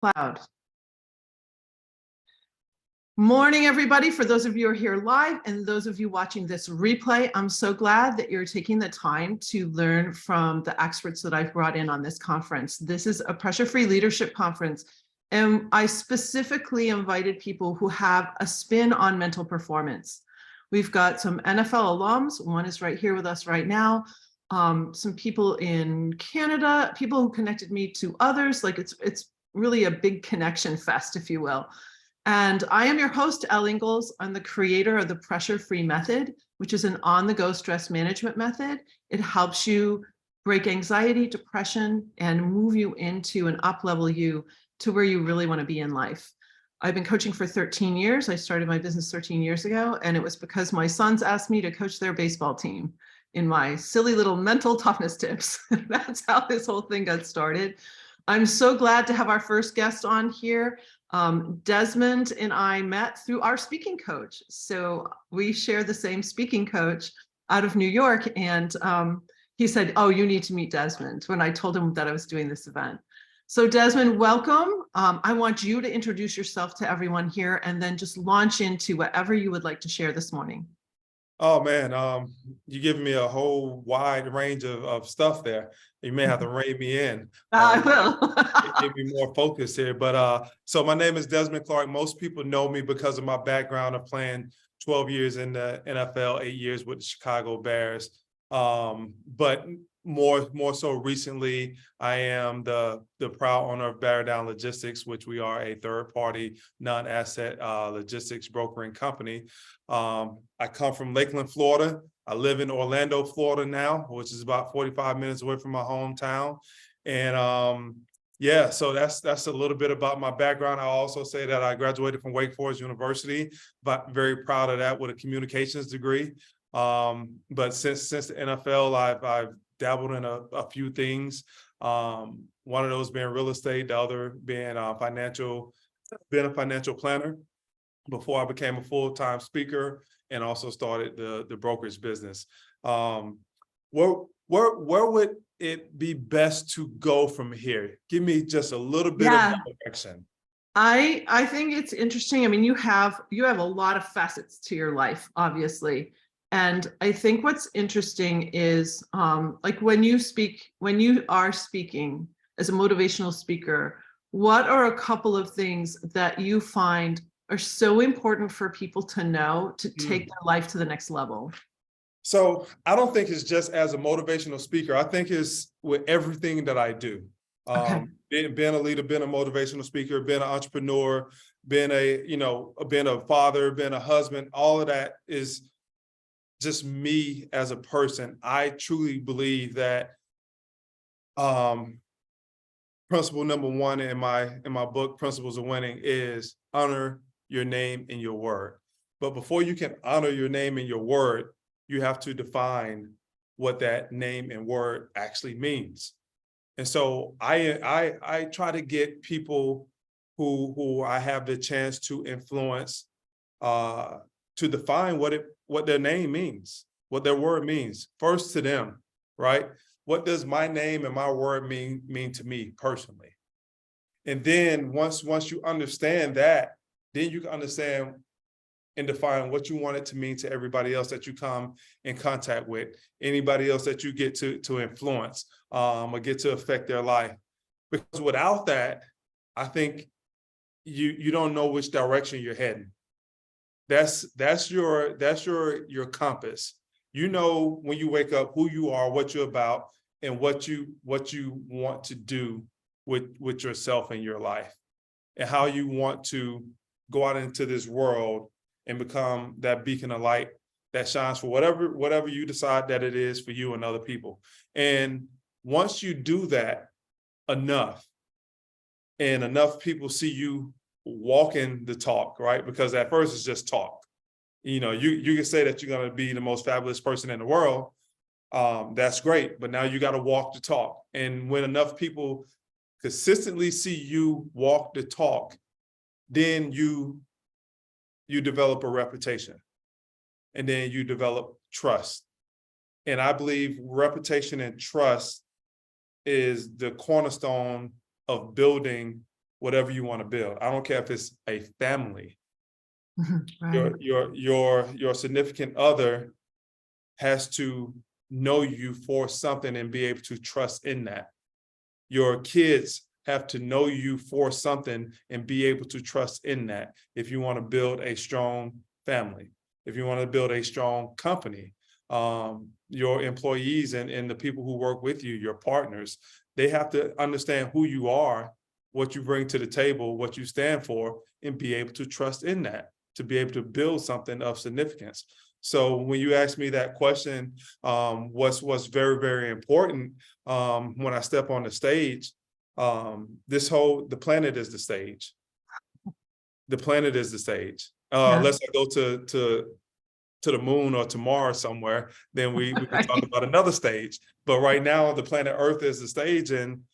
Cloud. Morning, everybody. For those of you who are here live and those of you watching this replay, I'm so glad that you're taking the time to learn from the experts that I've brought in on this conference. This is a pressure-free leadership conference, and I specifically invited people who have a spin on mental performance. We've got some NFL alums. One is right here with us right now. Some people in Canada, people who connected me to others. Like it's really a big connection fest, if you will. And I am your host, Elle Ingalls. I'm the creator of the Pressure-Free Method, which is an on-the-go stress management method. It helps you break anxiety, depression, and move you into and up-level you to where you really want to be in life. I've been coaching for 13 years. I started my business 13 years ago, and it was because my sons asked me to coach their baseball team in my silly little mental toughness tips. That's how this whole thing got started. I'm so glad to have our first guest on here. Desmond and I met through our speaking coach. So we share the same speaking coach out of New York. And he said, oh, you need to meet Desmond, when I told him that I was doing this event. So Desmond, welcome. I want you to introduce yourself to everyone here and then just launch into whatever you would like to share this morning. Oh man, you're giving me a whole wide range of stuff there. You may have to rein me in. I will. Give me more focus here. But so my name is Desmond Clark. Most people know me because of my background of playing 12 years in the NFL, 8 years with the Chicago Bears. But more so recently, I am the proud owner of Bear Down Logistics, which we are a third-party non-asset logistics brokering company. I come from Lakeland, Florida. I live in Orlando, Florida now, which is about 45 minutes away from my hometown. And yeah, so that's a little bit about my background. I also say that I graduated from Wake Forest University, but very proud of that with a communications degree. But since the NFL, I've dabbled in a few things. One of those being real estate, the other being being a financial planner before I became a full-time speaker and also started the brokerage business. Where would it be best to go from here? Give me just a little bit of direction. I think it's interesting. I mean, you have a lot of facets to your life, obviously. And I think what's interesting is like when you are speaking as a motivational speaker, what are a couple of things that you find are so important for people to know to take their life to the next level? So I don't think it's just as a motivational speaker. I think it's with everything that I do. Being a leader, being a motivational speaker, being an entrepreneur, being a father, being a husband, all of that is just me as a person. I truly believe that principle number one in my book, Principles of Winning, is honor your name and your word. But before you can honor your name and your word, you have to define what that name and word actually means. And so I try to get people who I have the chance to influence to define what their name means, what their word means, first to them, right? What does my name and my word mean to me personally? And then once you understand that, then you can understand and define what you want it to mean to everybody else that you come in contact with, anybody else that you get to influence or get to affect their life. Because without that, I think you don't know which direction you're heading. That's your compass. You know when you wake up who you are, what you're about, and what you want to do with yourself in your life, and how you want to go out into this world and become that beacon of light that shines for whatever you decide that it is for you and other people. And once you do that enough, and enough people see you walking the talk, right? Because at first it's just talk. You know, you can say that you're going to be the most fabulous person in the world. That's great, but now you got to walk the talk. And when enough people consistently see you walk the talk, then you develop a reputation, and then you develop trust. And I believe reputation and trust is the cornerstone of building whatever you want to build. I don't care if it's a family. Right. Your significant other has to know you for something and be able to trust in that. Your kids have to know you for something and be able to trust in that. If you want to build a strong family, if you want to build a strong company, your employees and the people who work with you, your partners, they have to understand who you are, what you bring to the table, what you stand for, and be able to trust in that, to be able to build something of significance. So when you ask me that question, what's very, very important when I step on the stage, the planet is the stage. The planet is the stage. Yeah. Unless I go to the moon or to Mars somewhere, then we can Right. talk about another stage. But right now, the planet Earth is the stage, and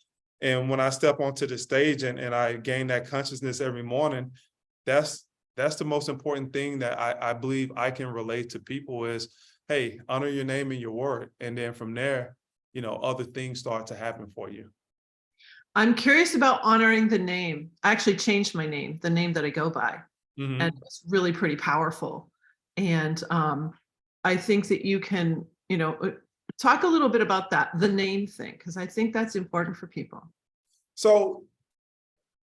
when I step onto the stage and I gain that consciousness every morning, that's the most important thing that I believe I can relate to people is, hey, honor your name and your word. And then from there, other things start to happen for you. I'm curious about honoring the name. I actually changed my name, the name that I go by, Mhm. and it's really pretty powerful. And I think that you can, talk a little bit about that, the name thing, because I think that's important for people. So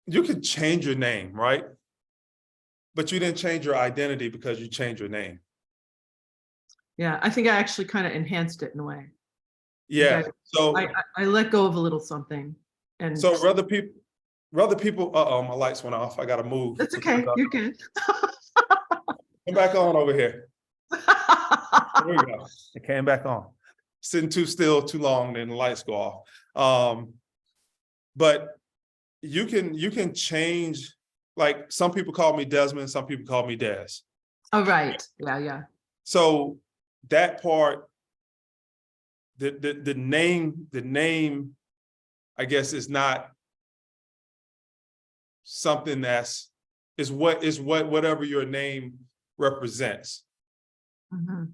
you could change your name, right? But you didn't change your identity because you changed your name. Yeah, I think I actually kind of enhanced it in a way. Yeah. Like So I let go of a little something, and rather people, my lights went off. I gotta move. that's okay. You're good. Come back on over here. There we go. It came back on. Sitting too still too long, then the lights go off. But you can change. Like some people call me Desmond, some people call me Des. Oh, right. Yeah. So that part, the name, I guess, is not something is whatever your name represents. Mhm.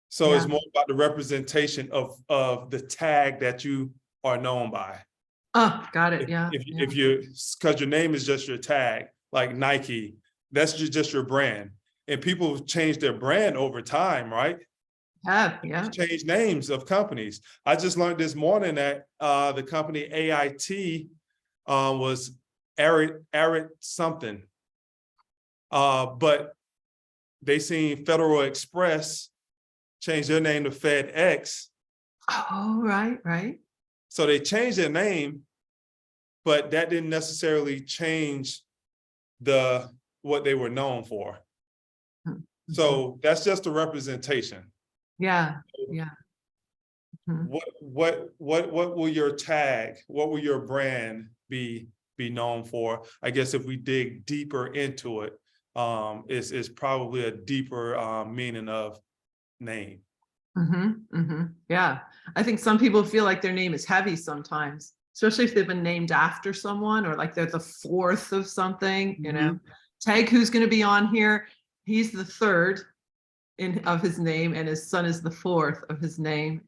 So Yeah. it's more about the representation of the tag that you are known by. Oh, got it. Yeah. If you, because your name is just your tag, like Nike, that's just your brand. And people change their brand over time, right? Yeah. Change names of companies. I just learned this morning that the company AIT was Arid something. But they seen Federal Express change their name to FedEx. Oh, right. So they changed their name, but that didn't necessarily change what they were known for. Mhm. So that's just a representation. Yeah. Mhm. What will your tag, what will your brand be known for? I guess if we dig deeper into it, is probably a deeper meaning of name. Yeah. I think some people feel like their name is heavy sometimes, especially if they've been named after someone or like they're the fourth of something, Tag, who's going to be on here, he's the third of his name and his son is the fourth of his name.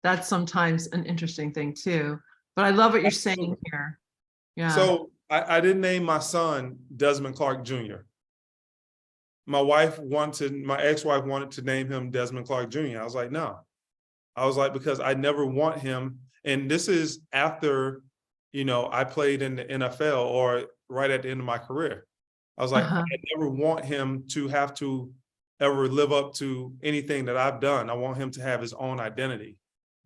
That's sometimes an interesting thing too. But I love what you're saying here. Yeah. So I didn't name my son Desmond Clark Jr. My ex-wife wanted to name him Desmond Clark Jr. I was like, no. I was like, because I never want him. And this is after, I played in the NFL or right at the end of my career. I was like, I never want him to have to ever live up to anything that I've done. I want him to have his own identity.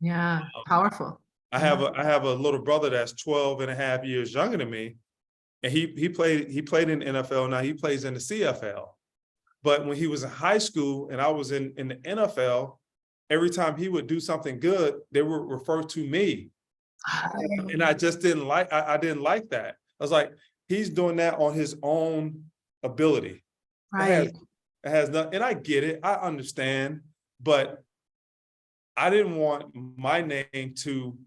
Yeah. Powerful. I have a little brother that's 12 and a half years younger than me. And he played in the NFL. Now he plays in the CFL. But when he was in high school and I was in the NFL, every time he would do something good, they would refer to me. And I just didn't I didn't like that. I was like, he's doing that on his own ability. Right. It has nothing, and I get it, I understand, but I didn't want my name to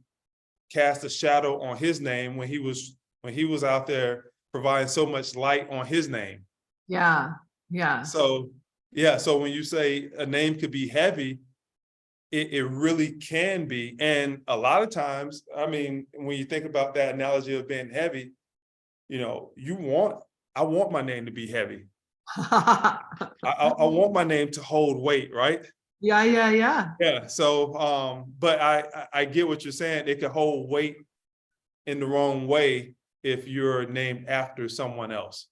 cast a shadow on his name when he was out there providing so much light on his name. Yeah. So when you say a name could be heavy, it really can be. And a lot of times, I mean, when you think about that analogy of being heavy, I want my name to be heavy. I want my name to hold weight, right? Yeah, yeah, yeah. Yeah. So, but I get what you're saying. It can hold weight in the wrong way if you're named after someone else.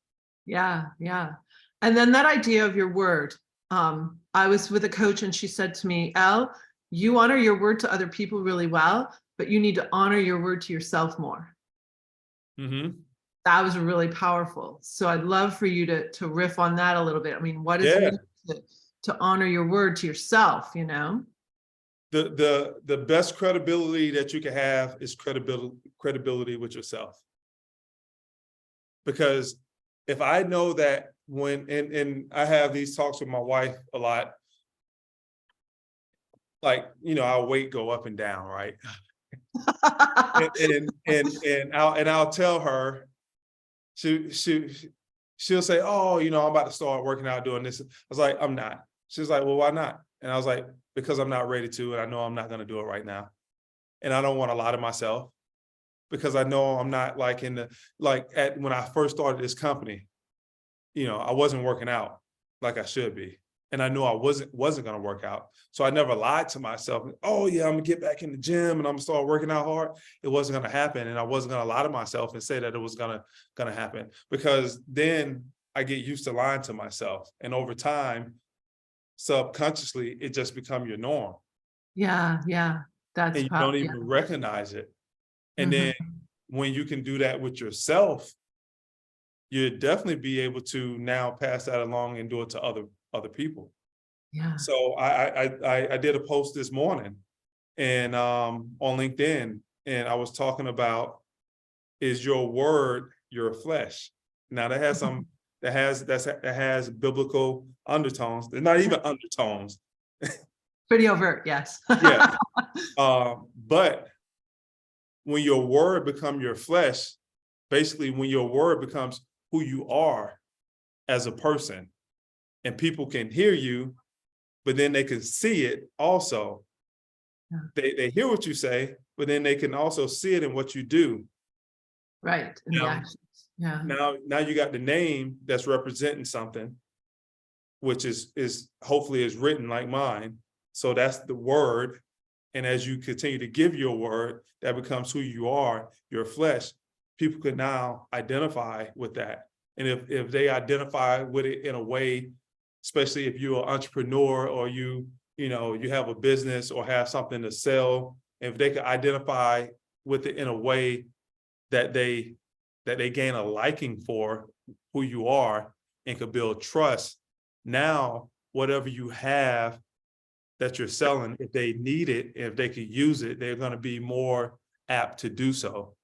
Yeah, yeah. And then that idea of your word. I was with a coach and she said to me, Elle, you honor your word to other people really well, but you need to honor your word to yourself more. Mm-hmm. That was really powerful. So I'd love for you to riff on that a little bit. I mean, what does it Yeah. mean to honor your word to yourself, you know? The best credibility that you can have is credibility with yourself. Because if I know that and I have these talks with my wife a lot, like, our weight go up and down, right? And I'll tell her, she'll say, oh, I'm about to start working out doing this. I was like, I'm not. She's like, well, why not? And I was like, because I'm not ready to, and I know I'm not going to do it right now. And I don't want to lie to myself, because I know I'm not like when I first started this company, I wasn't working out like I should be. And I knew I wasn't going to work out. So I never lied to myself. Oh yeah, I'm gonna get back in the gym and I'm gonna start working out hard. It wasn't going to happen. And I wasn't going to lie to myself and say that it was going to happen, because then I get used to lying to myself. And over time, subconsciously, it just becomes your norm. Yeah, yeah. That's And you don't even recognize it. And then when you can do that with yourself, you'll definitely be able to now pass that along and do it to other people. Yeah. So I did a post this morning and on LinkedIn, and I was talking about, is your word your flesh? Now that has biblical undertones. They're not even undertones. Pretty overt, yes. Yeah. But when your word become your flesh, basically when your word becomes who you are as a person, and people can hear you, but then they can see it also. Yeah. They hear what you say, but then they can also see it in what you do. Right, in the actions. Yeah. Now you got the name that's representing something, which is hopefully is written like mine. So that's the word. And as you continue to give your word, that becomes who you are, your flesh. People can now identify with that. And if they identify with it in a way, especially if you're an entrepreneur or you have a business or have something to sell, if they can identify with it in a way that they gain a liking for who you are and could build trust, now whatever you have that you're selling, if they need it, if they could use it, they're going to be more apt to do so,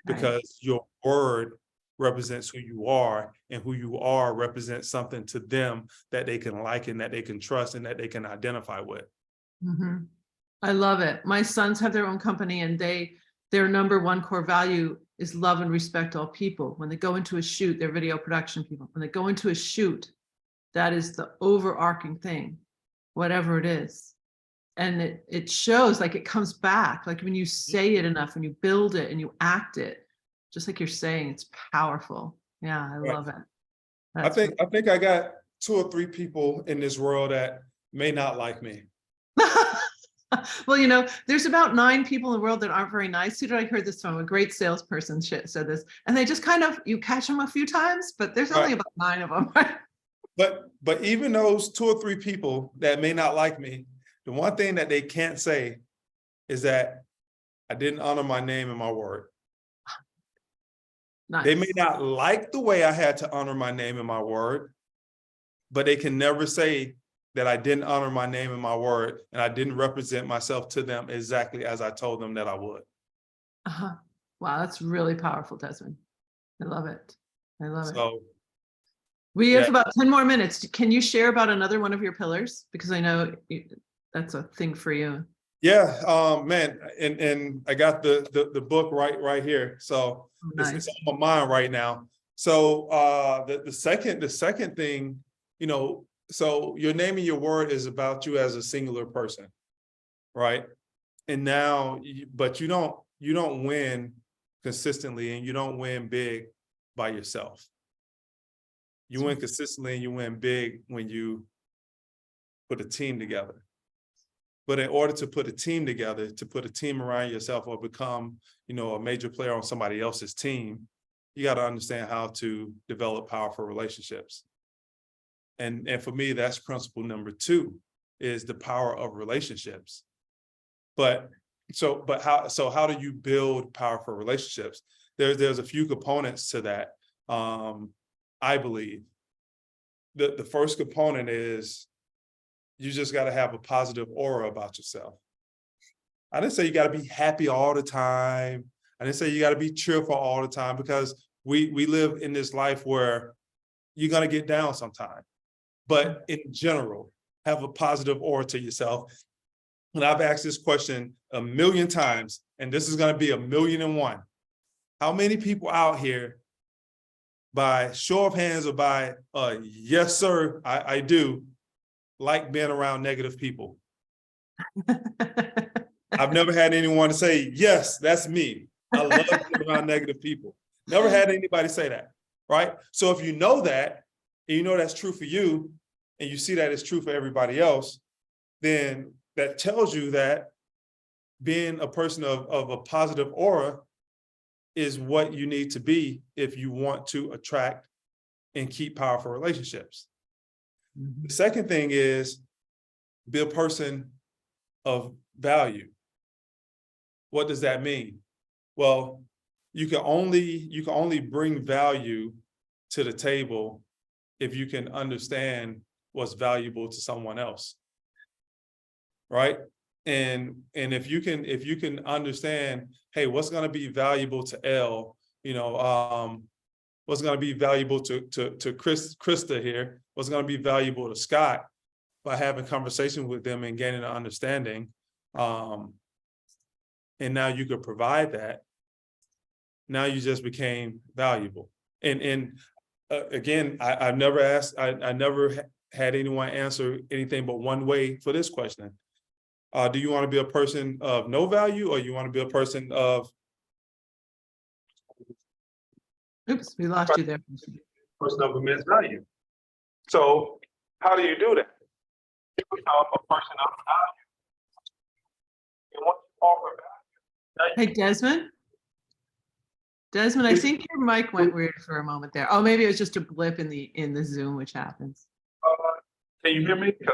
because your word represents who you are, and who you are represents something to them that they can like and that they can trust and that they can identify with. I love it. My sons have their own company, and their number one core value is love and respect all people. When they go into a shoot, they're video production people. When they go into a shoot, that is the overarching thing, whatever it is. And it shows, like it comes back, like when you say it enough and you build it and you act it, just like you're saying, it's powerful. Yeah, I love it. I think I got 2 or 3 people in this world that may not like me. Well, there's about 9 people in the world that aren't very nice. Who did I hear this from? A great salesperson said this, and they just kind of, you catch them a few times, but there's only about 9 of them. But even those 2 or 3 people that may not like me, the one thing that they can't say is that I didn't honor my name and my word. Nice. They may not like the way I had to honor my name and my word, but they can never say that I didn't honor my name and my word, and I didn't represent myself to them exactly as I told them that I would. Wow, that's really powerful, Desmond. I love it. I love it. We Yeah. have about 10 more minutes. Can you share about another one of your pillars? Because I know that's a thing for you. Yeah, man, and I got the book right here. So nice. It's on my mind right now. So the second thing, so your name and your word is about you as a singular person, right? And now, but you don't win consistently, and you don't win big by yourself. You win consistently and you win big when you put a team together. But in order to put a team together, to put a team around yourself or become, a major player on somebody else's team, you got to understand how to develop powerful relationships. And for me, that's principle number 2, is the power of relationships. But how do you build powerful relationships? There's a few components to that. I believe the first component is you just got to have a positive aura about yourself. I didn't say you got to be happy all the time. I didn't say you got to be cheerful all the time, because we live in this life where you're going to get down sometime. But in general, have a positive aura to yourself. And I've asked this question a million times, and this is going to be 1,000,001. How many people out here, by show of hands or by yes, sir, I do, like being around negative people? I've never had anyone say, yes, that's me. I love being around negative people. Never had anybody say that, right? So if you know that, and you know that's true for you, and you see that it's true for everybody else, then that tells you that being a person of a positive aura is what you need to be if you want to attract and keep powerful relationships. Mm-hmm. The second thing is be a person of value. What does that mean? Well, you can only bring value to the table if you can understand what's valuable to someone else, right? And if you can understand, hey, what's going to be valuable to Elle, what's going to be valuable to Krista here, what's going to be valuable to Scott, by having conversation with them and gaining an understanding, and now you could provide that. Now you just became valuable. And again, I never had anyone answer anything but one way for this question. Do you want to be a person of no value, or you want to be a person of? Oops, we lost you there. Person of immense value. So how do you do that? You become a person of value. You want to offer value. Hey, Desmond, I think your mic went weird for a moment there. Oh, maybe it was just a blip in the Zoom, which happens. Can you hear me? Can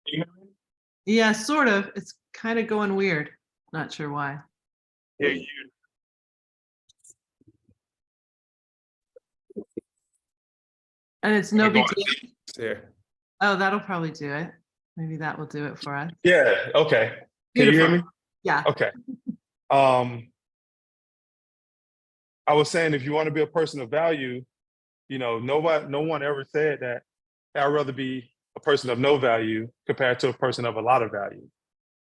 you hear me? Yeah, sort of. It's kind of going weird. Not sure why. Hear you. And it's no big deal. There. Oh, that'll probably do it. Maybe that will do it for us. Yeah. Okay. Can Beautiful. you hear me? Yeah. Okay. I was saying, if you want to be a person of value, no one ever said that I'd rather be a person of no value compared to a person of a lot of value.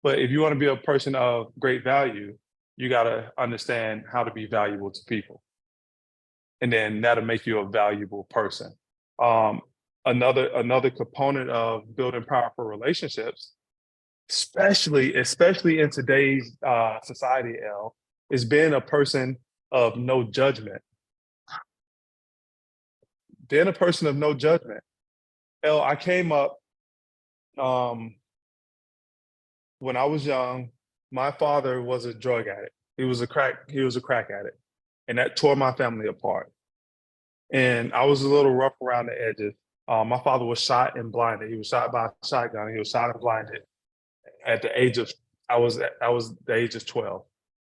But if you want to be a person of great value, you got to understand how to be valuable to people. And then that'll make you a valuable person. Another component of building powerful relationships, especially in today's society, Elle, is being a person of no judgment. Being a person of no judgment. Elle, I came up when I was young. My father was a drug addict. He was a crack addict, and that tore my family apart. And I was a little rough around the edges. My father was shot and blinded. He was shot by a shotgun. He was shot and blinded at the age of, I was the age of 12.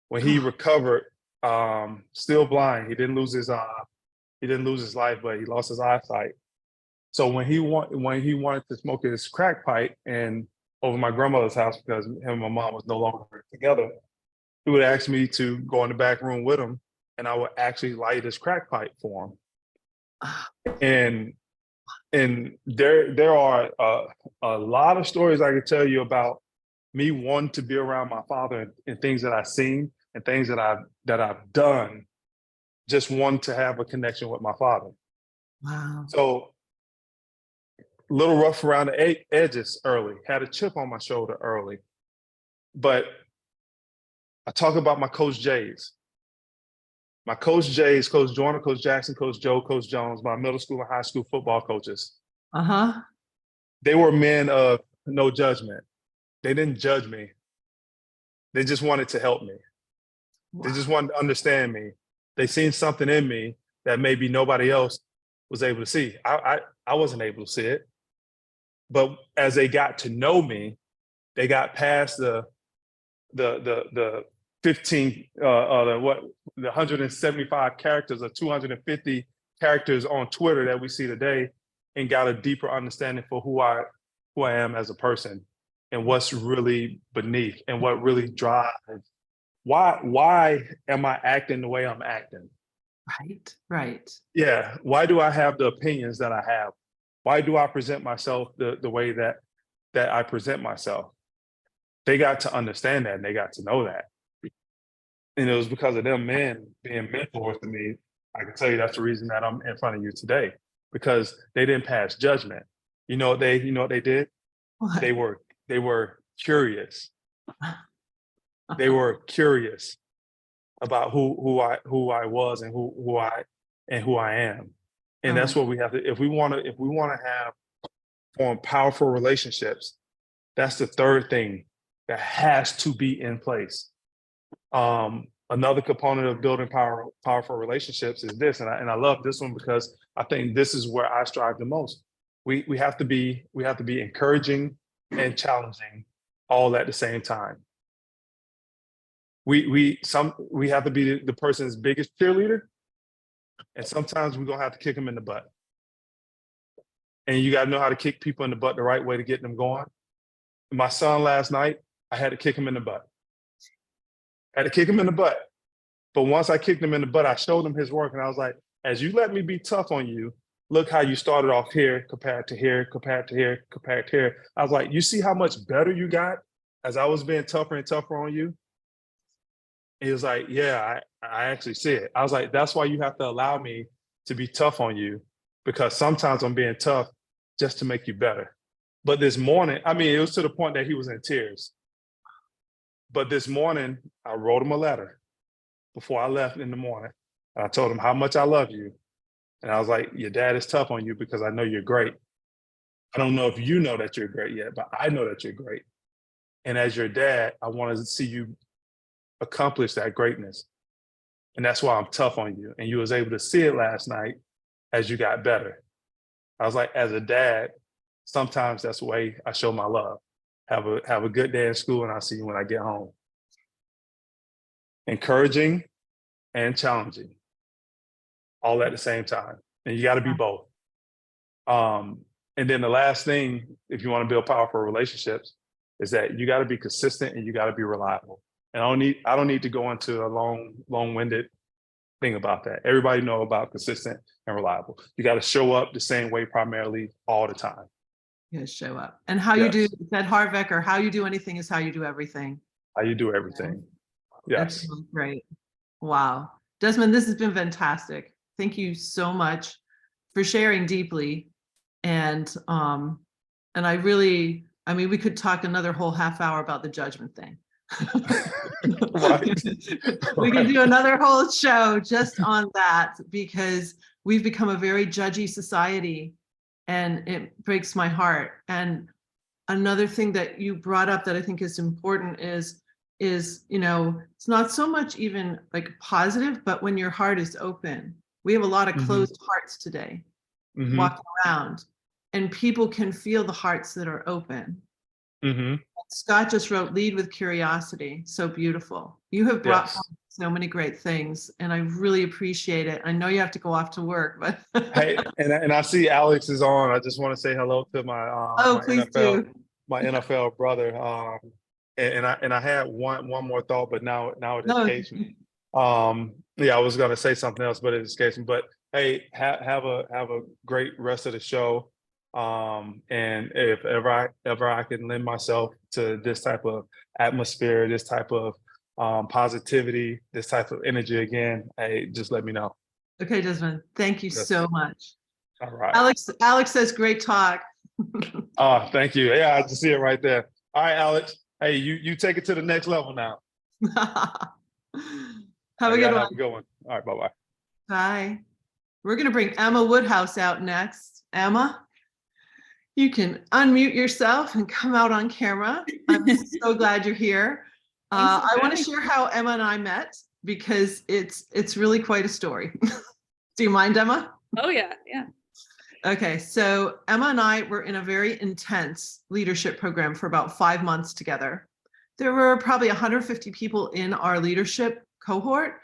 When he recovered, still blind, he didn't lose his life, but he lost his eyesight. So when he wanted to smoke his crack pipe and over my grandmother's house, because him and my mom was no longer together, he would ask me to go in the back room with him, and I would actually light his crack pipe for him. And there are a lot of stories I could tell you about me wanting to be around my father and things that I've seen and things that I've done, just wanting to have a connection with my father. Wow. So a little rough around the edges early, had a chip on my shoulder early. But I talk about my Coach J's. My Coach J's, Coach Joyner, Coach Jackson, Coach Joe, Coach Jones, my middle school and high school football coaches. Uh-huh. They were men of no judgment. They didn't judge me. They just wanted to help me. Wow. They just wanted to understand me. They seen something in me that maybe nobody else was able to see. I wasn't able to see it. But as they got to know me, they got past the 15 the 175 characters or 250 characters on Twitter that we see today, and got a deeper understanding for who I am as a person and what's really beneath and what really drives. Why am I acting the way I'm acting? Right. Yeah. Why do I have the opinions that I have? Why do I present myself the way that I present myself? They got to understand that and they got to know that. And it was because of them men being mentors to me. I can tell you that's the reason that I'm in front of you today, because they didn't pass judgment. You know what they did? What? They were curious. They were curious about who I was and who I am. And that's what we have to, if we want to have form powerful relationships, that's the third thing that has to be in place. Another component of building powerful relationships is this, and I love this one because I think this is where I strive the most. We have to be encouraging and challenging all at the same time. We have to be the person's biggest cheerleader, and sometimes we're gonna have to kick them in the butt. And you got to know how to kick people in the butt the right way to get them going. My son last night, I had to kick him in the butt. But once I kicked him in the butt, I showed him his work, and I was like, as you let me be tough on you, look how you started off here compared to here, compared to here, compared to here. I was like, you see how much better you got as I was being tougher and tougher on you? He was like, yeah, I actually see it. I was like, that's why you have to allow me to be tough on you, because sometimes I'm being tough just to make you better. But this morning, I mean, it was to the point that he was in tears. But this morning, I wrote him a letter before I left in the morning. I told him how much I love you. And I was like, your dad is tough on you because I know you're great. I don't know if you know that you're great yet, but I know that you're great. And as your dad, I want to see you accomplish that greatness. And that's why I'm tough on you. And you was able to see it last night as you got better. I was like, as a dad, sometimes that's the way I show my love. Have a good day in school, and I'll see you when I get home. Encouraging and challenging, all at the same time. And you got to be both. And then the last thing, if you want to build powerful relationships, is that you got to be consistent and you got to be reliable. And I don't need to go into a long-winded thing about that. Everybody know about consistent and reliable. You got to show up the same way primarily all the time. You gotta show up. And how you do that, Harvick, or how you do anything is how you do everything. How you do everything. Yes. That's really great. Wow. Desmond, this has been fantastic. Thank you so much for sharing deeply. And I really, I mean, we could talk another whole half hour about the judgment thing. Right. We could do another whole show just on that, because we've become a very judgy society, and it breaks my heart. And another thing that you brought up that I think is important is, you know, it's not so much even like positive, but when your heart is open. We have a lot of closed hearts today, walking around, and people can feel the hearts that are open. Scott just wrote, lead with curiosity. So beautiful. You have brought so many great things, and I really appreciate it. I know you have to go off to work, but hey, and I see Alex is on. I just want to say hello to my my NFL brother. And I had one more thought, but now it escapes me. Yeah, I was gonna say something else, but it escapes me. But hey, have a great rest of the show. And if ever I can lend myself to this type of atmosphere, this type of positivity, this type of energy again, hey, just let me know. Okay, Desmond, thank you so much. All right. Alex says, great talk. Oh, thank you. Yeah, I just see it right there. All right, Alex. Hey, you take it to the next level now. Have All a right, good y'all one. have a good one. All right, bye-bye. Bye. We're going to bring Emma Woodhouse out next. Emma, you can unmute yourself and come out on camera. I'm so glad you're here. Thanks for I want to having share how Emma and I met because it's really quite a story. Do you mind, Emma? Oh yeah, yeah. Okay, so Emma and I were in a very intense leadership program for about 5 months together. There were probably 150 people in our leadership cohort.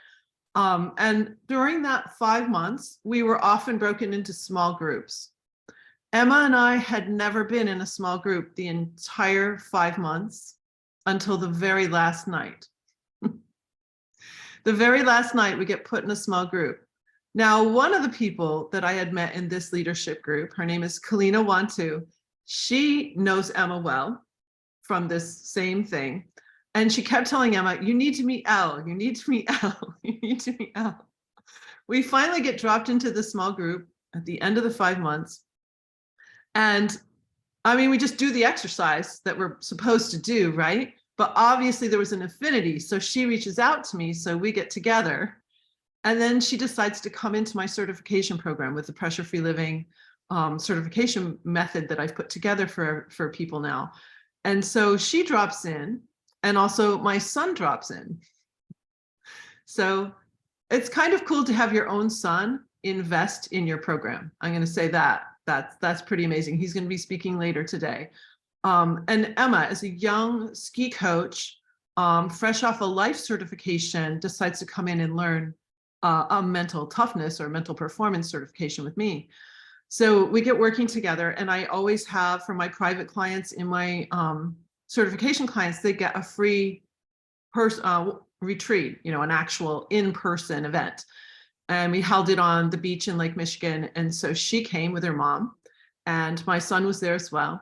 And during that 5 months, we were often broken into small groups. Emma and I had never been in a small group the entire 5 months until the very last night. The very last night, we get put in a small group. Now, one of the people that I had met in this leadership group, her name is Kalina Wantu. She knows Emma well from this same thing. And she kept telling Emma, you need to meet Elle, you need to meet Elle, you need to meet Elle. We finally get dropped into the small group at the end of the 5 months. And I mean, we just do the exercise that we're supposed to do, right? But obviously there was an affinity. So she reaches out to me, so we get together. And then she decides to come into my certification program with the pressure-free living certification method that I've put together for people now. And so she drops in, and also my son drops in. So it's kind of cool to have your own son invest in your program. I'm going to say that. That's pretty amazing. He's going to be speaking later today. And Emma, as a young ski coach, fresh off a life certification, decides to come in and learn a mental toughness or mental performance certification with me. So we get working together, and I always have, for my private clients in my certification clients, they get a free retreat, an actual in-person event. And we held it on the beach in Lake Michigan. And so she came with her mom, and my son was there as well.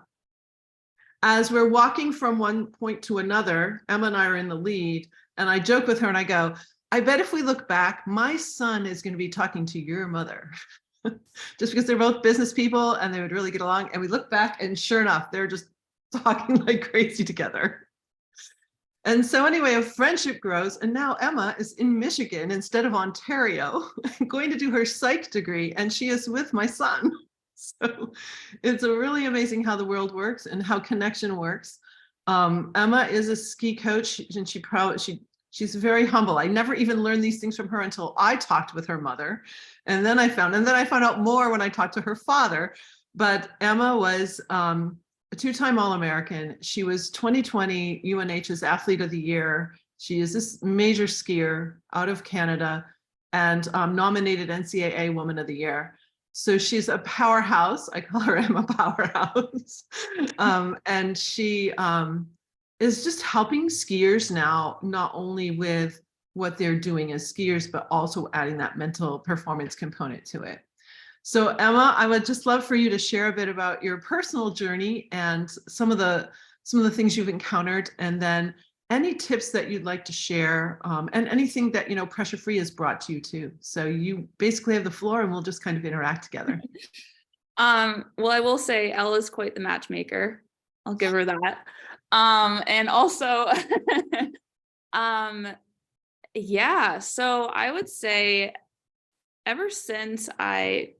As we're walking from one point to another, Emma and I are in the lead, and I joke with her and I go, I bet if we look back, my son is going to be talking to your mother. Just because they're both business people and they would really get along. And we look back, and sure enough, they're just talking like crazy together. And so anyway, a friendship grows, and now Emma is in Michigan instead of Ontario, going to do her psych degree, and she is with my son. So it's really amazing how the world works and how connection works. Emma is a ski coach, and she's very humble. I never even learned these things from her until I talked with her mother, and then I found out more when I talked to her father. But Emma was a two-time All-American. She was 2020 UNH's Athlete of the Year. She is this major skier out of Canada and nominated NCAA Woman of the Year. So she's a powerhouse. I call her Emma Powerhouse. And she is just helping skiers now, not only with what they're doing as skiers, but also adding that mental performance component to it. So Emma, I would just love for you to share a bit about your personal journey and some of the things you've encountered, and then any tips that you'd like to share, and anything that Pressure Free has brought to you too. So you basically have the floor, and we'll just kind of interact together. Well, I will say Elle is quite the matchmaker. I'll give her that. And also, yeah. So I would say, ever since I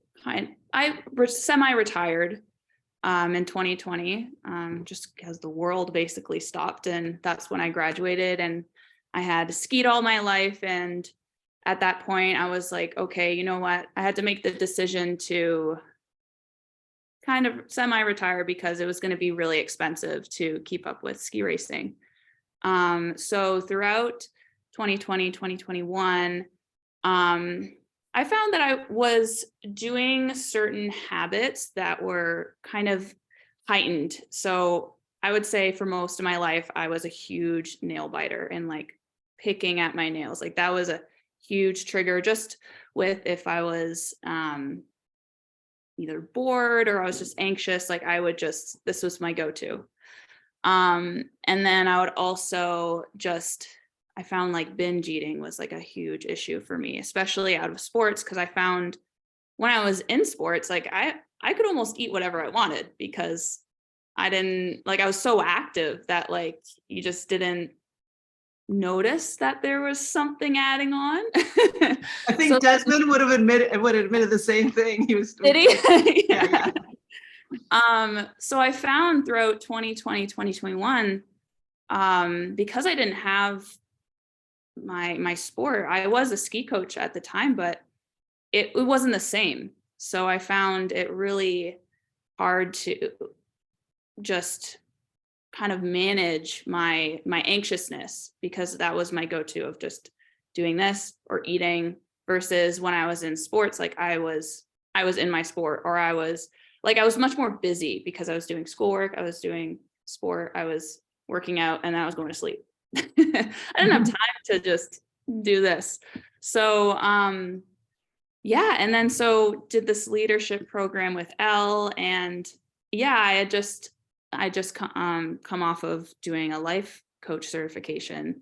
semi-retired in 2020, just because the world basically stopped, and that's when I graduated, and I had skied all my life. And at that point I was like, okay, you know what? I had to make the decision to kind of semi-retire because it was going to be really expensive to keep up with ski racing. So throughout 2020, 2021, I found that I was doing certain habits that were kind of heightened. So I would say for most of my life, I was a huge nail biter and like picking at my nails. Like that was a huge trigger, just with if I was either bored or I was just anxious, like this was my go-to. And then I would also I found like binge eating was like a huge issue for me, especially out of sports, because I found when I was in sports, like I could almost eat whatever I wanted because I was so active that like you just didn't notice that there was something adding on. I think So- Desmond would have admitted the same thing. He was. Did he? Yeah. So I found throughout 2020, 2021, because I didn't have my sport, I was a ski coach at the time, but it wasn't the same. So I found it really hard to just kind of manage my anxiousness, because that was my go-to of just doing this or eating, versus when I was in sports, like I was in my sport, or I was much more busy because I was doing schoolwork, I was doing sport, I was working out, and then I was going to sleep. I didn't have time to just do this. So yeah, and then so did this leadership program with Elle, and yeah, I just come off of doing a life coach certification,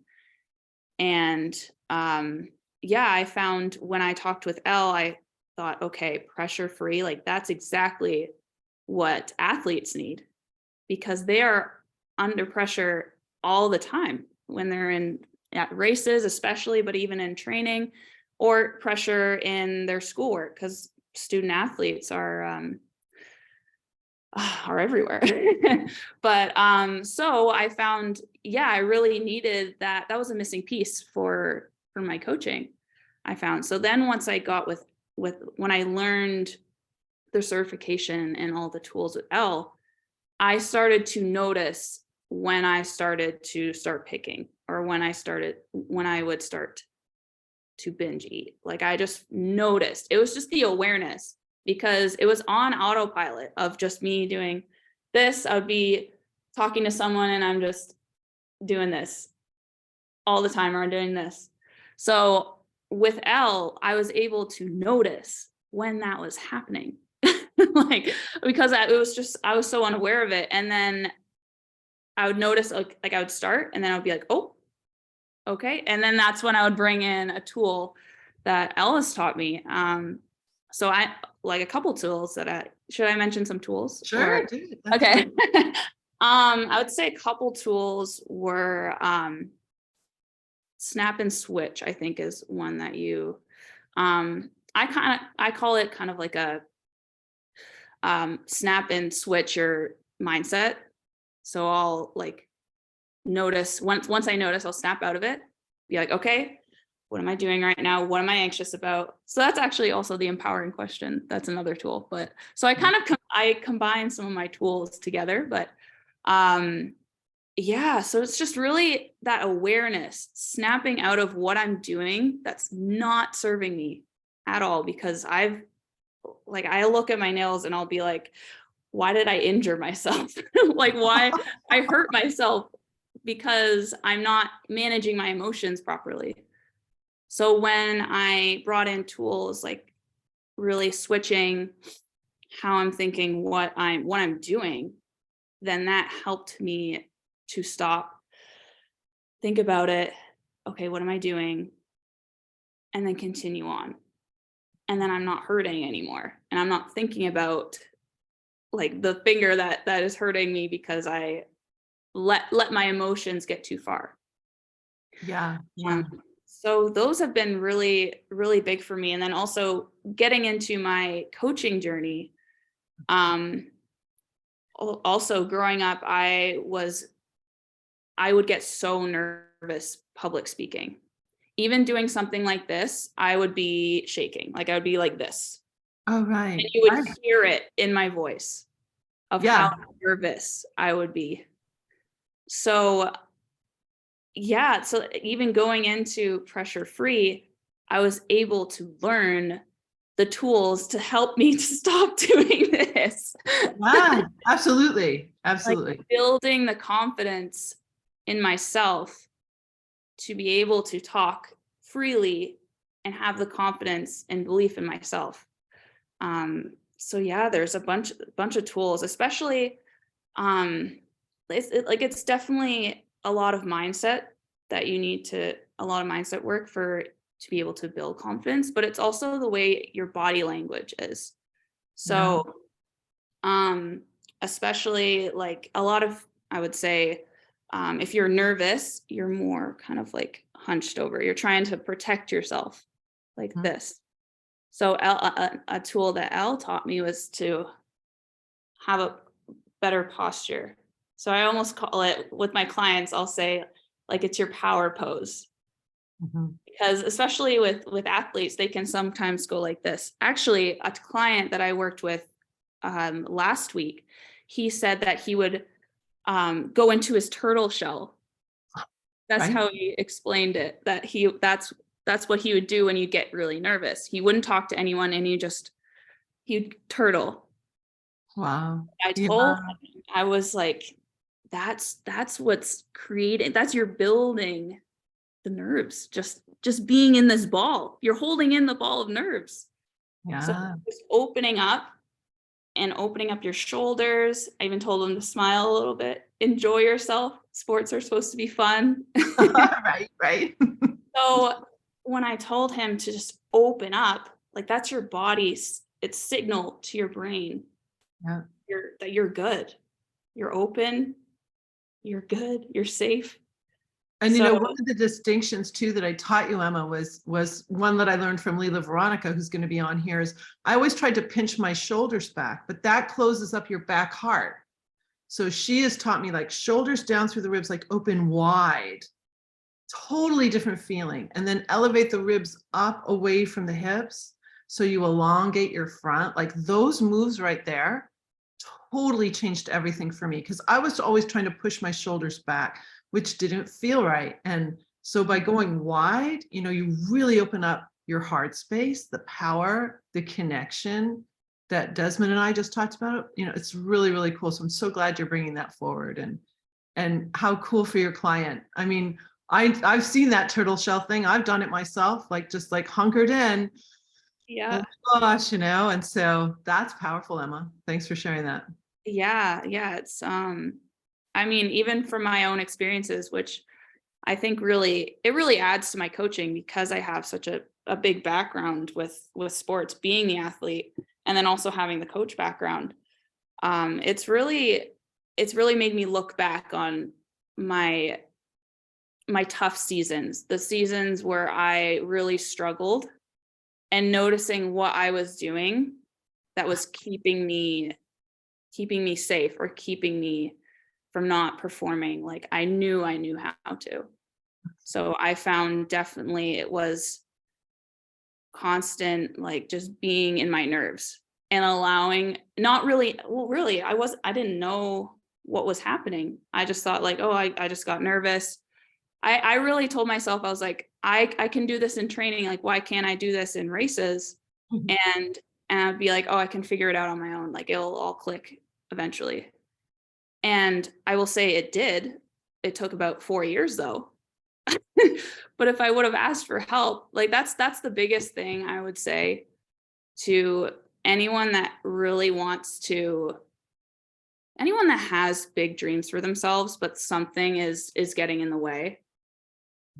and yeah, I found when I talked with Elle, I thought, okay, pressure free, like that's exactly what athletes need, because they are under pressure all the time when they're at races, especially, but even in training, or pressure in their schoolwork, because student athletes are everywhere. But so I found, yeah, I really needed that. That was a missing piece for my coaching, I found. So then once I got with when I learned the certification and all the tools with Elle, I started to notice when I started to start picking, or when I would start to binge eat. Like I just noticed. It was just the awareness, because it was on autopilot of just me doing this. I would be talking to someone and I'm just doing this all the time, or I'm doing this. So with Elle, I was able to notice when that was happening. Like, because I was so unaware of it. And then I would notice, like I would start, and then I would be like, oh, okay. And then that's when I would bring in a tool that Elle has taught me. So I like a couple tools that should I mention some tools? Sure. Or, Dude, okay. I would say a couple tools were snap and switch, I think, is one that you I call it kind of like a snap and switch your mindset. So I'll like notice once I notice, I'll snap out of it, be like, okay, what am I doing right now? What am I anxious about? So that's actually also the empowering question. That's another tool. But so I kind of I combine some of my tools together, but yeah, so it's just really that awareness, snapping out of what I'm doing that's not serving me at all, because I look at my nails and I'll be like, why did I injure myself? Like, why I hurt myself, because I'm not managing my emotions properly. So when I brought in tools like really switching how I'm thinking, what I'm doing, then that helped me to stop, think about it. Okay, what am I doing? And then continue on. And then I'm not hurting anymore. And I'm not thinking about like the finger that is hurting me because I let my emotions get too far. Yeah. So those have been really, really big for me. And then also getting into my coaching journey. Also growing up, I would get so nervous public speaking. Even doing something like this, I would be shaking. Like I would be like this. Oh, right. And you would hear it in my voice of how nervous I would be. So yeah, so even going into pressure free, I was able to learn the tools to help me to stop doing this. Yeah, absolutely. Absolutely. Like building the confidence in myself to be able to talk freely and have the confidence and belief in myself. So yeah, there's a bunch of tools, especially it's definitely a lot of mindset that you need a lot of mindset work to be able to build confidence, but it's also the way your body language is. So especially like a lot of, I would say, If you're nervous, you're more kind of like hunched over. You're trying to protect yourself like Mhm. this. So a tool that Elle taught me was to have a better posture. So I almost call it, with my clients, I'll say like it's your power pose. Mhm. Because especially with athletes, they can sometimes go like this. Actually, a client that I worked with last week, he said that he would go into his turtle shell. That's Right? how he explained it. That's what he would do when you get really nervous. He wouldn't talk to anyone, and he'd turtle. Wow. I Yeah. told him, I was like, that's what's creating. That's you're building the nerves. Just being in this ball, you're holding in the ball of nerves. So Yeah. just opening up and opening up your shoulders. I even told him to smile a little bit. Enjoy yourself. Sports are supposed to be fun. Right, right. So when I told him to just open up, like that's your body's its signal to your brain. Yeah. That you're good. You're open. You're good. You're safe. And So one of the distinctions too that I taught you, Emma, was one that I learned from Leela Veronica, who's going to be on here, is I always tried to pinch my shoulders back, but that closes up your back heart. So she has taught me like shoulders down through the ribs, like open wide, totally different feeling. And then elevate the ribs up away from the hips. So you elongate your front, like those moves right there totally changed everything for me, because I was always trying to push my shoulders back, which didn't feel right. And so by going wide, you really open up your heart space, the power, the connection that Desmond and I just talked about. It's really, really cool. So I'm so glad you're bringing that forward, and how cool for your client. I mean, I've seen that turtle shell thing. I've done it myself, like just like hunkered in. yeah. Oh gosh, and so that's powerful, Emma. Thanks for sharing that. Yeah. It's I mean, even from my own experiences, which I think it really adds to my coaching, because I have such a big background with sports, being the athlete, and then also having the coach background. It's really made me look back on my tough seasons, the seasons where I really struggled, and noticing what I was doing that was keeping me safe, or keeping me from not performing like I knew how to. So I found definitely it was constant, like just being in my nerves and allowing, not really, well, really, I didn't know what was happening. I just thought like, oh, I just got nervous. I really told myself, I was like, I can do this in training. Like, why can't I do this in races? Mhm. And I'd be like, oh, I can figure it out on my own. Like it'll all click eventually. And I will say it did. It took about 4 years though. But if I would have asked for help, like that's the biggest thing I would say to anyone that really wants to, anyone that has big dreams for themselves, but something is getting in the way,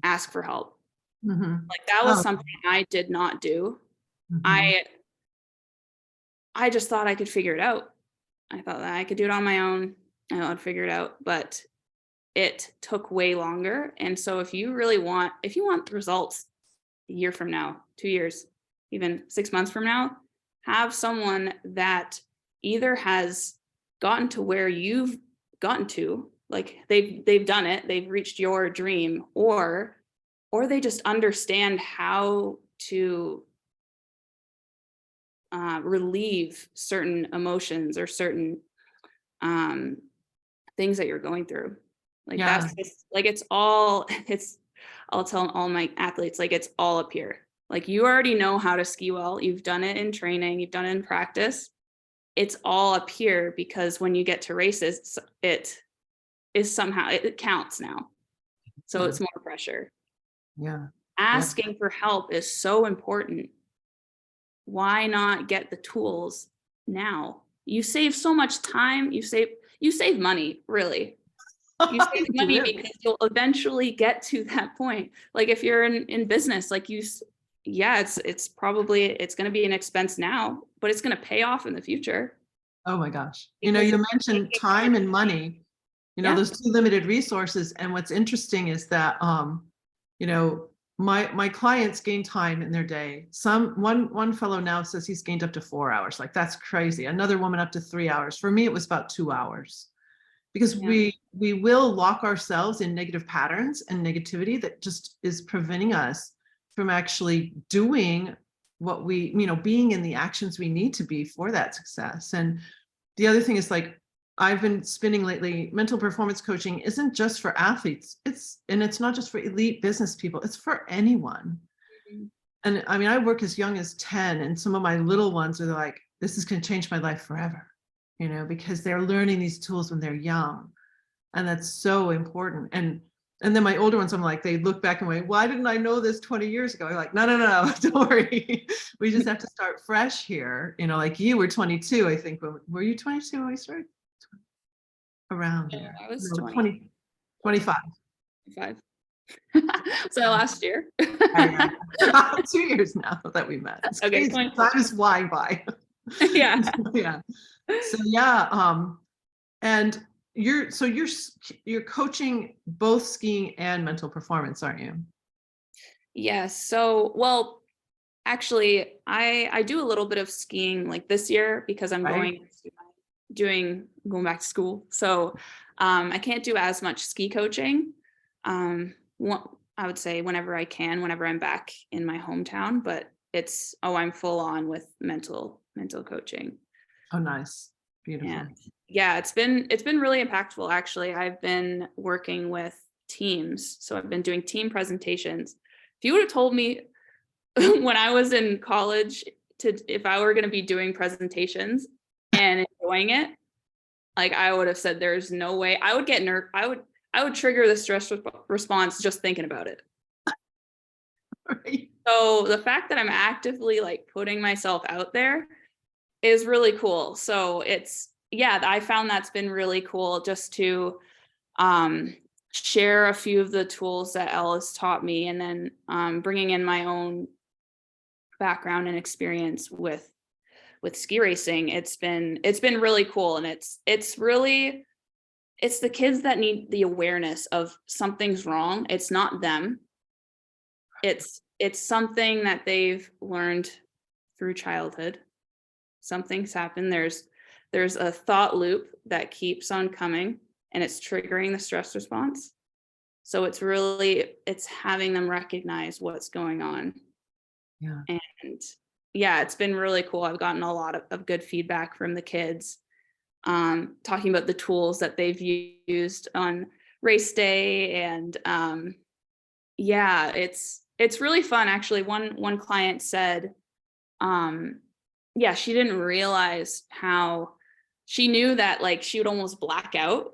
ask for help. Mhm. Like that was Oh, something I did not do. mhm. I just thought I could figure it out. I thought that I could do it on my own. I'd figure it out, but it took way longer. And so if you want results a year from now, 2 years, even 6 months from now, have someone that either has gotten to where you've gotten to, like they've done it, they've reached your dream, or they just understand how to relieve certain emotions or certain um, things that you're going through. Like Yeah. that's just, like it's all I'll tell all my athletes, like it's all up here. Like you already know how to ski well. You've done it in training, you've done it in practice. It's all up here, because when you get to races, it is somehow, it counts now. So Yeah. it's more pressure. Yeah. Yeah. Asking for help is so important. Why not get the tools now? You save so much time, you save money, really. You save You money do. because you'll eventually get to that point. Like if you're in business, like yeah, it's probably, it's going to be an expense now, but it's going to pay off in the future, Oh my gosh. because You you're mentioned taking care time of and money. You know, Yeah. those two limited resources. And what's interesting is that, you know, my clients gain time in their day. One fellow now says he's gained up to 4 hours. Like, that's crazy. Another woman up to 3 hours. For me, it was about 2 hours, because Yeah. we will lock ourselves in negative patterns and negativity that just is preventing us from actually doing what we, you know, being in the actions we need to be for that success. And the other thing is, like, I've been spinning lately, mental performance coaching isn't just for athletes. It's not just for elite business people. It's for anyone. Mhm. And I mean, I work as young as 10, and some of my little ones are like, this is going to change my life forever, you know, because they're learning these tools when they're young. And that's so important. And then my older ones, I'm like, they look back and wait, why didn't I know this 20 years ago? I'm like, no, don't worry. We just have to start fresh here. You know, like, you were 22, I think. Were you 22 when we started? Around No, there. I was No, 20, 25. 25. So last year. Yeah. 2 years now that we met. It's Okay, crazy. 20. Time is flying by. Yeah. Yeah. So yeah, and you're coaching both skiing and mental performance, aren't you? Yes. So, well, actually, I do a little bit of skiing like this year because I'm Right. going back to school. So, I can't do as much ski coaching. I would say whenever I can, whenever I'm back in my hometown, but I'm full on with mental coaching. Oh, nice. Beautiful. And yeah, it's been really impactful, actually. I've been working with teams. So I've been doing team presentations. If you would have told me when I was in college if I were going to be doing presentations and enjoying it, like, I would have said there's no way. I would get I would trigger the stress response just thinking about it. Right. So the fact that I'm actively, like, putting myself out there is really cool. So I found that's been really cool, just to share a few of the tools that Elle has taught me, and then bringing in my own background and experience with ski racing. It's been really cool, and it's the kids that need the awareness of something's wrong. It's not them. It's something that they've learned through childhood. Something's happened. There's a thought loop that keeps on coming, and it's triggering the stress response. So it's having them recognize what's going on. Yeah. And yeah, it's been really cool. I've gotten a lot of good feedback from the kids, talking about the tools that they've used on race day. And yeah, it's really fun. Actually, one client said, yeah, she didn't realize how she knew that, like, she would almost black out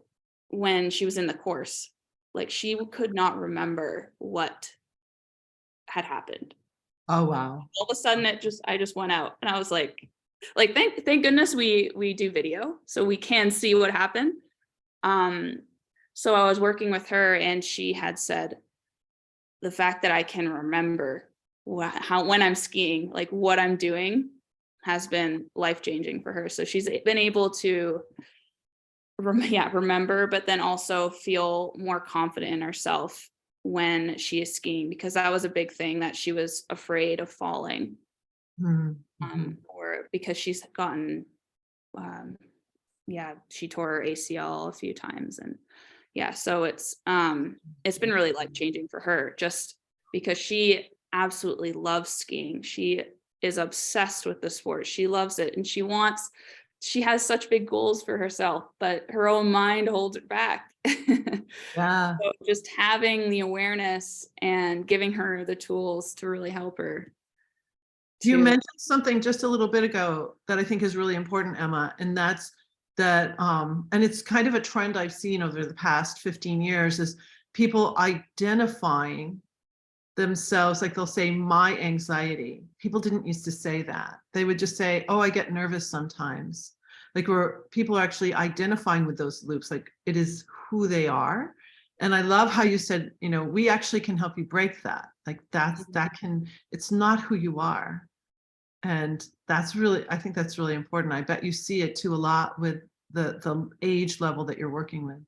when she was in the course. Like, she could not remember what had happened. Oh, wow. All of a sudden I just went out, and I was like, thank goodness we do video so we can see what happened. So I was working with her, and she had said the fact that I can remember when I'm skiing, like, what I'm doing, has been life-changing for her. So she's been able to remember, but then also feel more confident in herself when she is skiing, because that was a big thing, that she was afraid of falling, or because she's gotten, she tore her ACL a few times. And yeah, so it's been really life-changing for her, just because she absolutely loves skiing. She is obsessed with the sport. She loves it, and she has such big goals for herself, but her own mind holds it back. Yeah. So just having the awareness and giving her the tools to really help her. You mentioned something just a little bit ago that I think is really important, Emma, and that's that, and it's kind of a trend I've seen over the past 15 years, is people identifying themselves. Like, they'll say, my anxiety. People didn't used to say that. They would just say, oh, I get nervous sometimes. Like, where people are actually identifying with those loops, like, it is who they are. And I love how you said, you know, we actually can help you break that. Like, it's not who you are. And I think that's really important. I bet you see it too a lot with the age level that you're working with.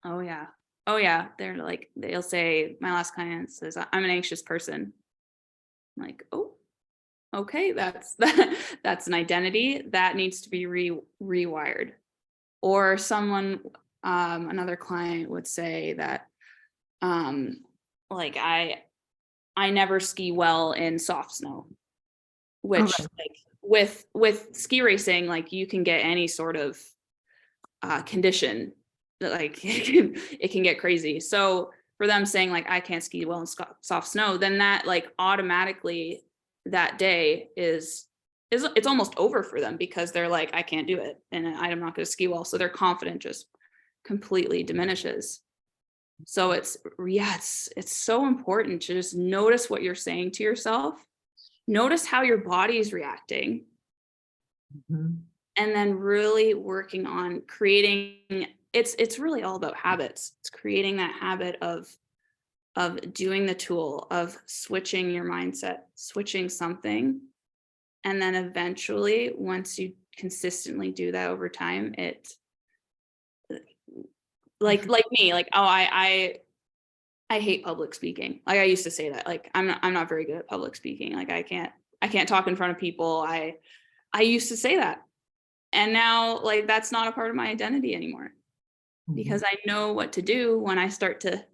Oh yeah. Oh yeah. They're like, they'll say, my last client says, I'm an anxious person. I'm like, oh, okay, that's an identity that needs to be rewired. Or someone, another client would say that, um, like I never ski well in soft snow, All which right. like with ski racing, like you can get any sort of condition that like it can get crazy. So for them saying like I can't ski well in soft snow, then that like automatically that day is it's almost over for them because they're like I can't do it and I'm not going to ski well. So their confidence just completely diminishes. So it's so important to just notice what you're saying to yourself, notice how your body is reacting, Mhm. and then really working on creating it's really all about habits. It's creating that habit of doing the tool of switching your mindset, switching something, and then eventually once you consistently do that over time, it like me, like oh I hate public speaking. Like I used to say that. Like I'm not very good at public speaking. Like I can't talk in front of people. I used to say that. And now like that's not a part of my identity anymore because I know what to do when I start to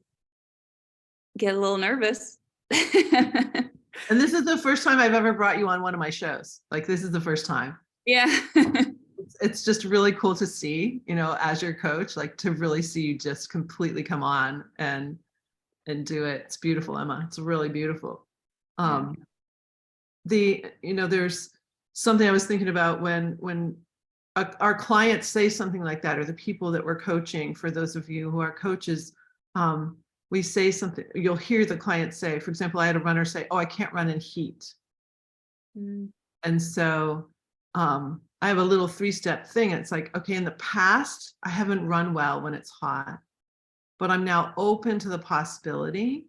get a little nervous. And this is the first time I've ever brought you on one of my shows. Like this is the first time. Yeah. It's just really cool to see, you know, as your coach, like to really see you just completely come on and do it. It's beautiful, Emma. It's really beautiful. Yeah. There's something I was thinking about when our clients say something like that, or the people that we're coaching, for those of you who are coaches, we say something, you'll hear the client say, for example, I had a runner say, oh, I can't run in heat. Mm. And so I have a little 3-step thing. It's like, okay, in the past, I haven't run well when it's hot, but I'm now open to the possibility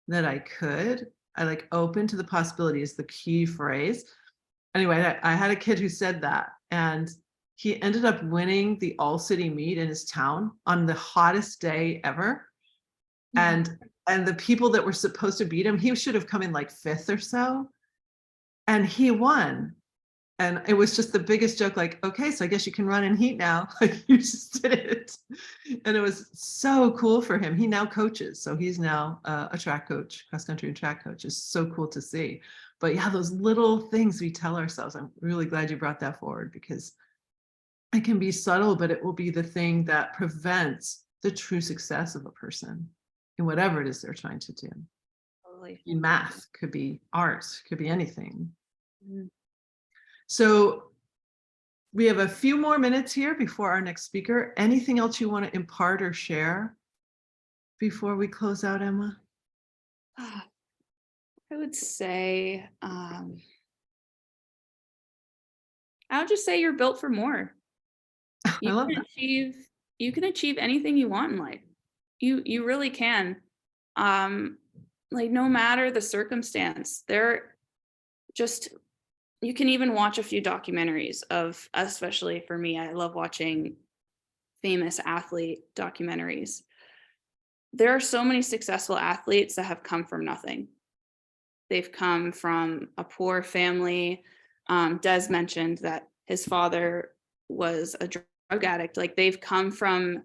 that I could. I like open to the possibility is the key phrase. Anyway, I had a kid who said that, and he ended up winning the all-city meet in his town on the hottest day ever. And the people that were supposed to beat him, he should have come in like 5th or so, and he won. And it was just the biggest joke, like, okay, so I guess you can run in heat now. Like you just did it. And it was so cool for him. He now coaches. So he's now a track coach, cross country and track coach. It's so cool to see. But yeah, those little things we tell ourselves, I'm really glad you brought that forward because it can be subtle, but it will be the thing that prevents the true success of a person in whatever it is they're trying to do. Totally. Could be math, could be art, could be anything. Mm. So we have a few more minutes here before our next speaker. Anything else you want to impart or share before we close out, Emma? I would say, I would just say you're built for more. I love that. You can achieve anything you want in life. You really can. Like no matter the circumstance, just you can even watch a few documentaries of, especially for me, I love watching famous athlete documentaries. There are so many successful athletes that have come from nothing. They've come from a poor family. Des mentioned that his father was a drug addict. Like they've come from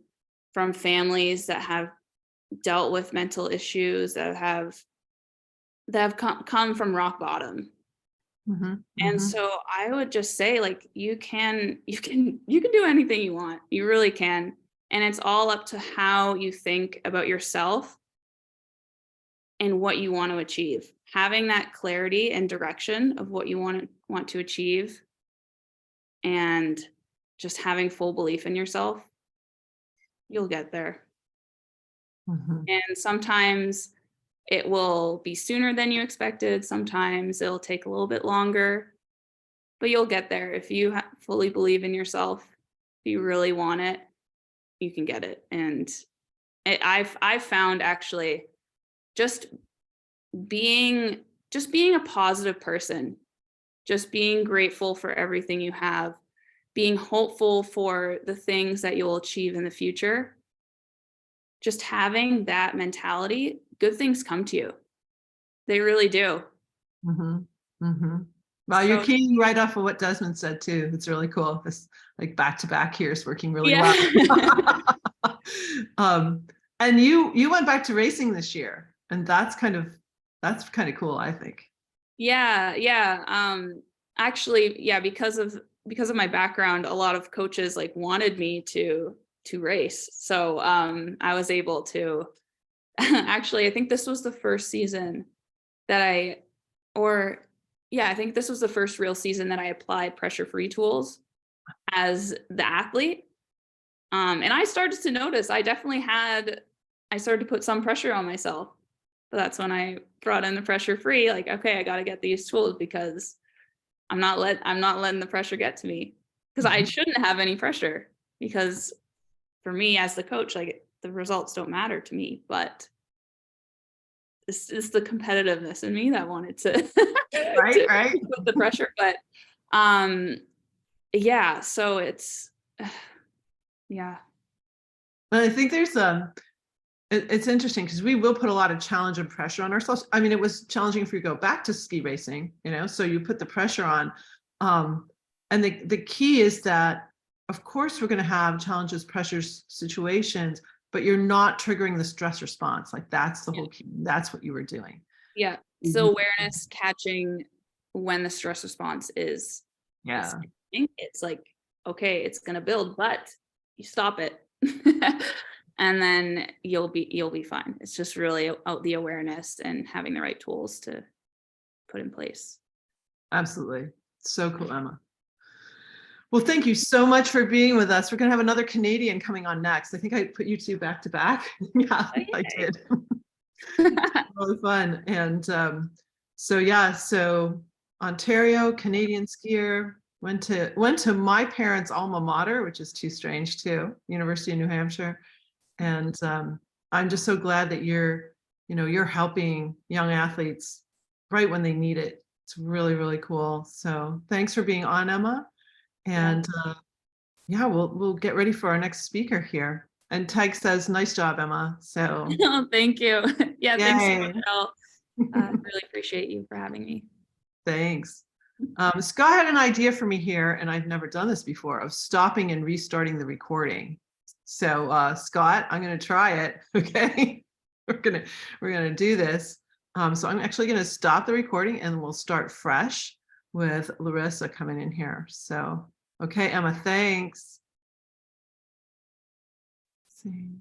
families that have dealt with mental issues, that have come from rock bottom. Mhm, And mhm. so I would just say like you can do anything you want. You really can. And it's all up to how you think about yourself and what you want to achieve. Having that clarity and direction of what you want to achieve, and just having full belief in yourself, you'll get there. Mhm. And sometimes it will be sooner than you expected. Sometimes it'll take a little bit longer, but you'll get there. If you fully believe in yourself, if you really want it, you can get it. And I've found actually just being a positive person, just being grateful for everything you have, being hopeful for the things that you'll achieve in the future, just having that mentality, good things come to you. They really do. Mm-hmm. Mm-hmm. Well, you're So, keying right off of what Desmond said too. It's really cool. This like back to back here is working really yeah. well. And you went back to racing this year, and that's kind of cool, I think. Yeah. Actually, yeah, because of my background, a lot of coaches like wanted me to race. So I was able to actually, I think this was the first season that I think this was the first real season that I applied pressure-free tools as the athlete. And I started to notice I started to put some pressure on myself. But that's when I brought in the pressure-free, like, okay, I got to get these tools because I'm not letting the pressure get to me, because I shouldn't have any pressure, because for me as the coach, like, the results don't matter to me, but this is the competitiveness in me that wanted to, Right. to put the pressure. But yeah, so it's yeah. But I think there's it's interesting because we will put a lot of challenge and pressure on ourselves. I mean, it was challenging if you go back to ski racing, so you put the pressure on. And the key is that, of course, we're going to have challenges, pressures, situations, but you're not triggering the stress response. Like that's the whole key. That's what you were doing. Yeah. So awareness, catching when the stress response is it's like, okay, it's gonna build, but you stop it. And then you'll be fine. It's just really the awareness and having the right tools to put in place. Absolutely. So cool, Emma. Well, thank you so much for being with us. We're going to have another Canadian coming on next. I think I put you two back to back. Yeah, I did. Really fun. And so Ontario, Canadian skier, went to my parents' alma mater, which is too strange too, University of New Hampshire. And I'm just so glad that you're helping young athletes right when they need it. It's really, really cool. So thanks for being on, Emma. And we'll get ready for our next speaker here. And Tag says, nice job, Emma. So Oh, thank you. Yeah, thanks so much, yay. Elle. Really appreciate you for having me. Thanks. Scott had an idea for me here, and I've never done this before, of stopping and restarting the recording. So Scott, I'm going to try it. Okay, we're gonna do this. So I'm actually going to stop the recording, and we'll start fresh with Larissa coming in here. So okay, Emma, thanks. Let's see.